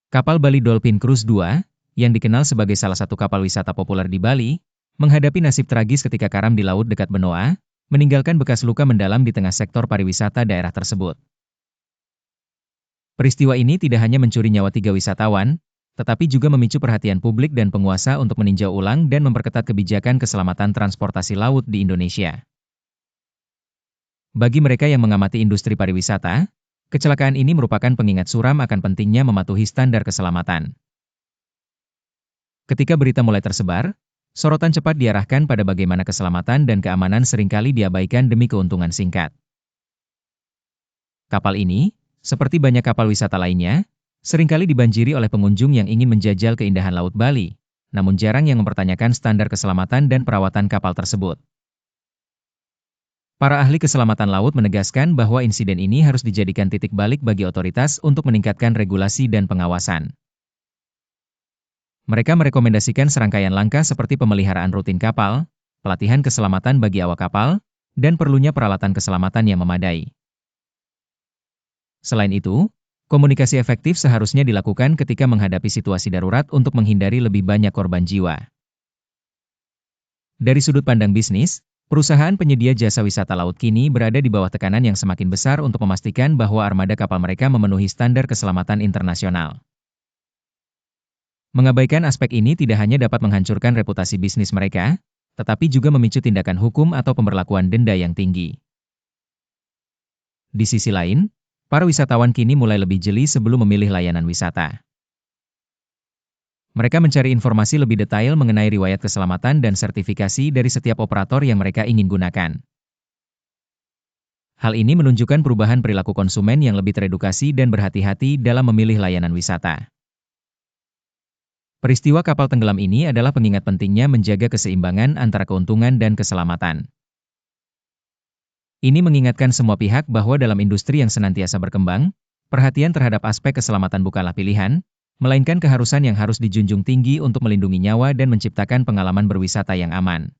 Kapal Bali Dolphin Cruise 2, yang dikenal sebagai salah satu kapal wisata populer di Bali, menghadapi nasib tragis ketika karam di laut dekat Benoa, meninggalkan bekas luka mendalam di tengah sektor pariwisata daerah tersebut. Peristiwa ini tidak hanya mencuri nyawa 3 wisatawan, tetapi juga memicu perhatian publik dan penguasa untuk meninjau ulang dan memperketat kebijakan keselamatan transportasi laut di Indonesia. Bagi mereka yang mengamati industri pariwisata, kecelakaan ini merupakan pengingat suram akan pentingnya mematuhi standar keselamatan. Ketika berita mulai tersebar, sorotan cepat diarahkan pada bagaimana keselamatan dan keamanan seringkali diabaikan demi keuntungan singkat. Kapal ini, seperti banyak kapal wisata lainnya, seringkali dibanjiri oleh pengunjung yang ingin menjajal keindahan Laut Bali, namun jarang yang mempertanyakan standar keselamatan dan perawatan kapal tersebut. Para ahli keselamatan laut menegaskan bahwa insiden ini harus dijadikan titik balik bagi otoritas untuk meningkatkan regulasi dan pengawasan. Mereka merekomendasikan serangkaian langkah seperti pemeliharaan rutin kapal, pelatihan keselamatan bagi awak kapal, dan perlunya peralatan keselamatan yang memadai. Selain itu, komunikasi efektif seharusnya dilakukan ketika menghadapi situasi darurat untuk menghindari lebih banyak korban jiwa. Dari sudut pandang bisnis, perusahaan penyedia jasa wisata laut kini berada di bawah tekanan yang semakin besar untuk memastikan bahwa armada kapal mereka memenuhi standar keselamatan internasional. Mengabaikan aspek ini tidak hanya dapat menghancurkan reputasi bisnis mereka, tetapi juga memicu tindakan hukum atau pemberlakuan denda yang tinggi. Di sisi lain, para wisatawan kini mulai lebih jeli sebelum memilih layanan wisata. Mereka mencari informasi lebih detail mengenai riwayat keselamatan dan sertifikasi dari setiap operator yang mereka ingin gunakan. Hal ini menunjukkan perubahan perilaku konsumen yang lebih teredukasi dan berhati-hati dalam memilih layanan wisata. Peristiwa kapal tenggelam ini adalah pengingat pentingnya menjaga keseimbangan antara keuntungan dan keselamatan. Ini mengingatkan semua pihak bahwa dalam industri yang senantiasa berkembang, perhatian terhadap aspek keselamatan bukanlah pilihan, melainkan keharusan yang harus dijunjung tinggi untuk melindungi nyawa dan menciptakan pengalaman berwisata yang aman.